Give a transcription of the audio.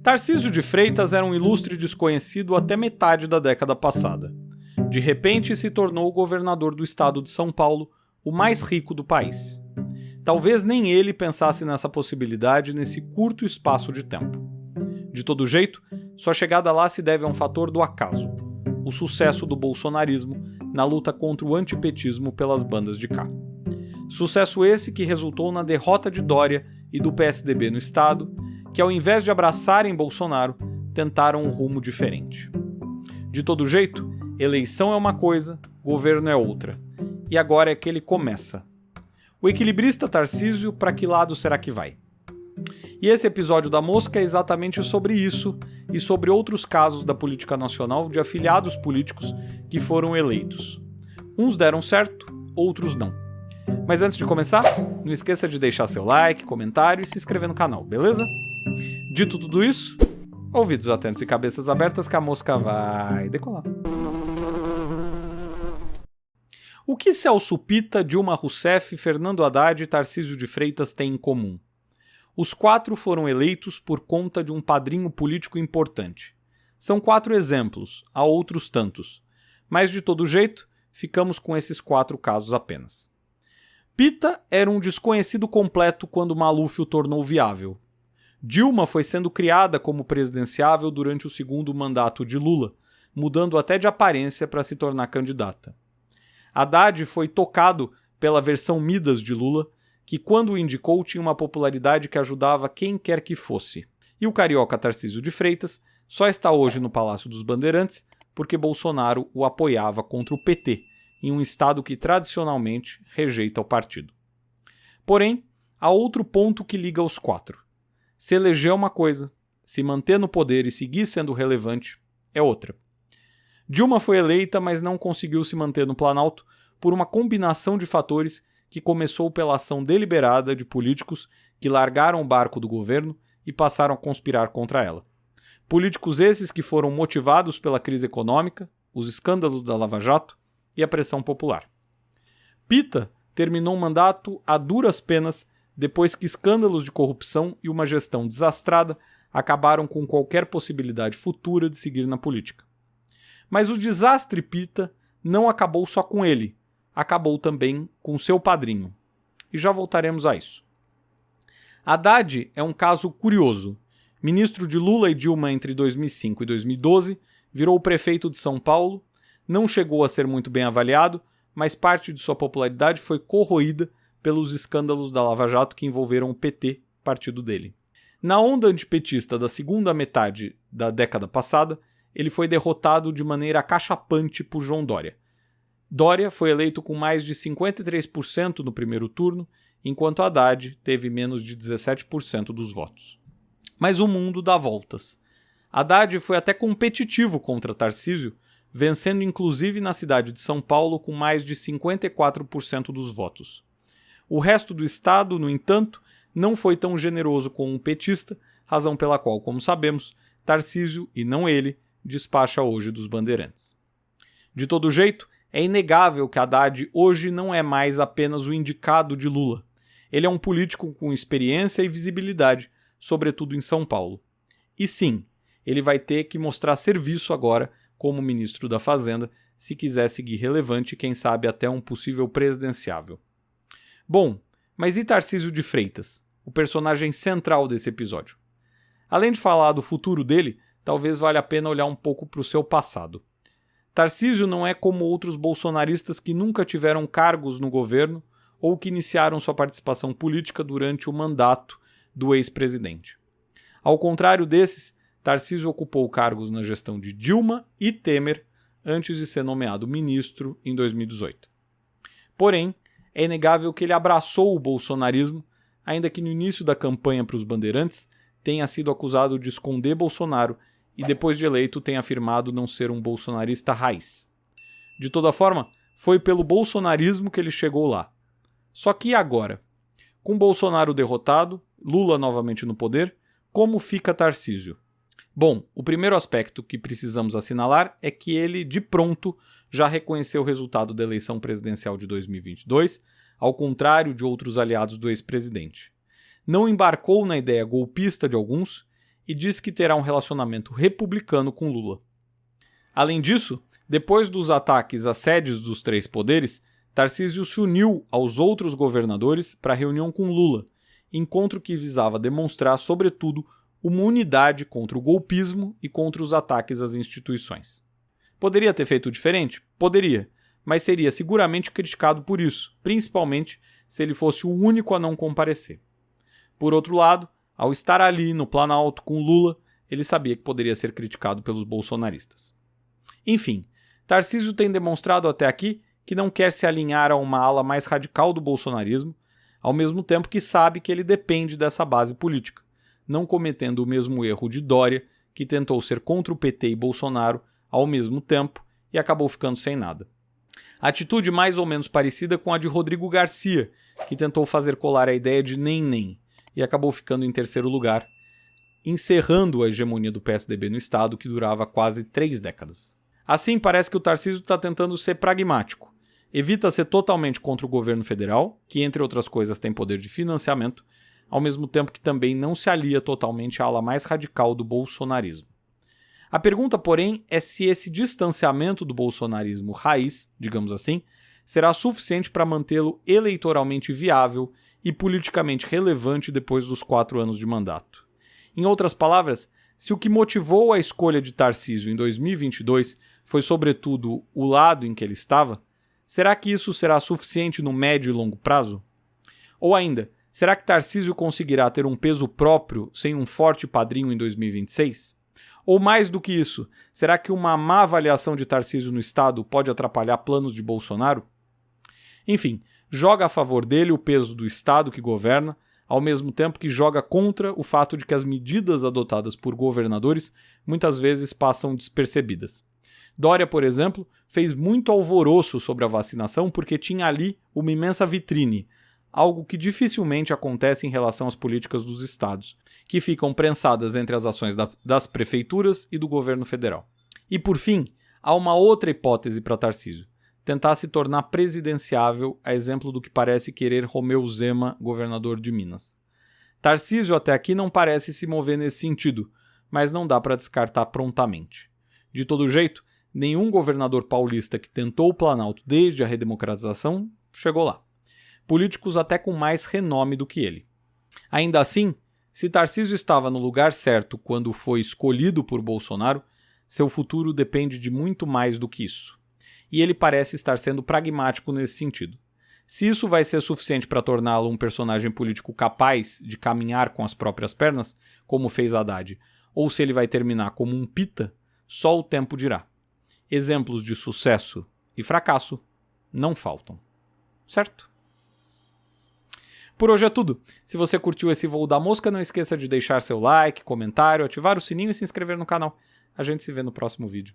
Tarcísio de Freitas era um ilustre desconhecido até metade da década passada. De repente se tornou o governador do estado de São Paulo, o mais rico do país. Talvez nem ele pensasse nessa possibilidade nesse curto espaço de tempo. De todo jeito, sua chegada lá se deve a um fator do acaso: o sucesso do bolsonarismo na luta contra o antipetismo pelas bandas de cá. Sucesso esse que resultou na derrota de Dória e do PSDB no estado, que ao invés de abraçarem Bolsonaro, tentaram um rumo diferente. De todo jeito, eleição é uma coisa, governo é outra. E agora é que ele começa. O equilibrista Tarcísio, para que lado será que vai? E esse episódio da Mosca é exatamente sobre isso e sobre outros casos da política nacional de afiliados políticos que foram eleitos. Uns deram certo, outros não. Mas antes de começar, não esqueça de deixar seu like, comentário e se inscrever no canal, beleza? Dito tudo isso, ouvidos atentos e cabeças abertas que a mosca vai decolar. O que Celso Pitta, Dilma Rousseff, Fernando Haddad e Tarcísio de Freitas têm em comum? Os quatro foram eleitos por conta de um padrinho político importante. São 4 exemplos, há outros tantos. Mas de todo jeito, ficamos com esses 4 casos apenas. Pitta era um desconhecido completo quando Maluf o tornou viável. Dilma foi sendo criada como presidenciável durante o segundo mandato de Lula, mudando até de aparência para se tornar candidata. Haddad foi tocado pela versão Midas de Lula, que quando o indicou tinha uma popularidade que ajudava quem quer que fosse. E o carioca Tarcísio de Freitas só está hoje no Palácio dos Bandeirantes porque Bolsonaro o apoiava contra o PT, em um estado que tradicionalmente rejeita o partido. Porém, há outro ponto que liga os 4. Se eleger é uma coisa, se manter no poder e seguir sendo relevante é outra. Dilma foi eleita, mas não conseguiu se manter no Planalto por uma combinação de fatores que começou pela ação deliberada de políticos que largaram o barco do governo e passaram a conspirar contra ela. Políticos esses que foram motivados pela crise econômica, os escândalos da Lava Jato e a pressão popular. Pitta terminou o mandato a duras penas depois que escândalos de corrupção e uma gestão desastrada acabaram com qualquer possibilidade futura de seguir na política. Mas o desastre Pitta não acabou só com ele, acabou também com seu padrinho. E já voltaremos a isso. Haddad é um caso curioso. Ministro de Lula e Dilma entre 2005 e 2012, virou prefeito de São Paulo, não chegou a ser muito bem avaliado, mas parte de sua popularidade foi corroída pelos escândalos da Lava Jato que envolveram o PT, partido dele. Na onda antipetista da segunda metade da década passada, ele foi derrotado de maneira acachapante por João Dória. Dória foi eleito com mais de 53% no primeiro turno, enquanto Haddad teve menos de 17% dos votos. Mas o mundo dá voltas. Haddad foi até competitivo contra Tarcísio, vencendo inclusive na cidade de São Paulo com mais de 54% dos votos. O resto do estado, no entanto, não foi tão generoso com o petista, razão pela qual, como sabemos, Tarcísio, e não ele, despacha hoje dos bandeirantes. De todo jeito, é inegável que Haddad hoje não é mais apenas o indicado de Lula. Ele é um político com experiência e visibilidade, sobretudo em São Paulo. E sim, ele vai ter que mostrar serviço agora como ministro da Fazenda, se quiser seguir relevante e quem sabe até um possível presidenciável. Bom, mas e Tarcísio de Freitas, o personagem central desse episódio? Além de falar do futuro dele, talvez valha a pena olhar um pouco para o seu passado. Tarcísio não é como outros bolsonaristas que nunca tiveram cargos no governo ou que iniciaram sua participação política durante o mandato do ex-presidente. Ao contrário desses, Tarcísio ocupou cargos na gestão de Dilma e Temer antes de ser nomeado ministro em 2018. Porém, é inegável que ele abraçou o bolsonarismo, ainda que no início da campanha para os bandeirantes tenha sido acusado de esconder Bolsonaro e depois de eleito tenha afirmado não ser um bolsonarista raiz. De toda forma, foi pelo bolsonarismo que ele chegou lá. Só que e agora? Com Bolsonaro derrotado, Lula novamente no poder, como fica Tarcísio? Bom, o primeiro aspecto que precisamos assinalar é que ele, de pronto, já reconheceu o resultado da eleição presidencial de 2022, ao contrário de outros aliados do ex-presidente. Não embarcou na ideia golpista de alguns e diz que terá um relacionamento republicano com Lula. Além disso, depois dos ataques às sedes dos três poderes, Tarcísio se uniu aos outros governadores para a reunião com Lula, encontro que visava demonstrar, sobretudo, uma unidade contra o golpismo e contra os ataques às instituições. Poderia ter feito diferente? Poderia, mas seria seguramente criticado por isso, principalmente se ele fosse o único a não comparecer. Por outro lado, ao estar ali no Planalto com Lula, ele sabia que poderia ser criticado pelos bolsonaristas. Enfim, Tarcísio tem demonstrado até aqui que não quer se alinhar a uma ala mais radical do bolsonarismo, ao mesmo tempo que sabe que ele depende dessa base política, não cometendo o mesmo erro de Dória, que tentou ser contra o PT e Bolsonaro ao mesmo tempo e acabou ficando sem nada. Atitude mais ou menos parecida com a de Rodrigo Garcia, que tentou fazer colar a ideia de nem e acabou ficando em terceiro lugar, encerrando a hegemonia do PSDB no estado que durava quase 3 décadas. Assim, parece que o Tarcísio está tentando ser pragmático. Evita ser totalmente contra o governo federal, que entre outras coisas tem poder de financiamento, ao mesmo tempo que também não se alia totalmente à ala mais radical do bolsonarismo. A pergunta, porém, é se esse distanciamento do bolsonarismo raiz, digamos assim, será suficiente para mantê-lo eleitoralmente viável e politicamente relevante depois dos 4 anos de mandato. Em outras palavras, se o que motivou a escolha de Tarcísio em 2022 foi sobretudo o lado em que ele estava, será que isso será suficiente no médio e longo prazo? Ou ainda, será que Tarcísio conseguirá ter um peso próprio sem um forte padrinho em 2026? Ou mais do que isso, será que uma má avaliação de Tarcísio no Estado pode atrapalhar planos de Bolsonaro? Enfim, joga a favor dele o peso do Estado que governa, ao mesmo tempo que joga contra o fato de que as medidas adotadas por governadores muitas vezes passam despercebidas. Dória, por exemplo, fez muito alvoroço sobre a vacinação porque tinha ali uma imensa vitrine, algo que dificilmente acontece em relação às políticas dos estados, que ficam prensadas entre as ações das prefeituras e do governo federal. E por fim, há uma outra hipótese para Tarcísio: tentar se tornar presidenciável, a exemplo do que parece querer Romeu Zema, governador de Minas. Tarcísio até aqui não parece se mover nesse sentido, mas não dá para descartar prontamente. De todo jeito, nenhum governador paulista que tentou o Planalto desde a redemocratização chegou lá. Políticos até com mais renome do que ele. Ainda assim, se Tarcísio estava no lugar certo quando foi escolhido por Bolsonaro, seu futuro depende de muito mais do que isso. E ele parece estar sendo pragmático nesse sentido. Se isso vai ser suficiente para torná-lo um personagem político capaz de caminhar com as próprias pernas, como fez Haddad, ou se ele vai terminar como um pita, só o tempo dirá. Exemplos de sucesso e fracasso não faltam. Certo? Por hoje é tudo. Se você curtiu esse voo da mosca, não esqueça de deixar seu like, comentário, ativar o sininho e se inscrever no canal. A gente se vê no próximo vídeo.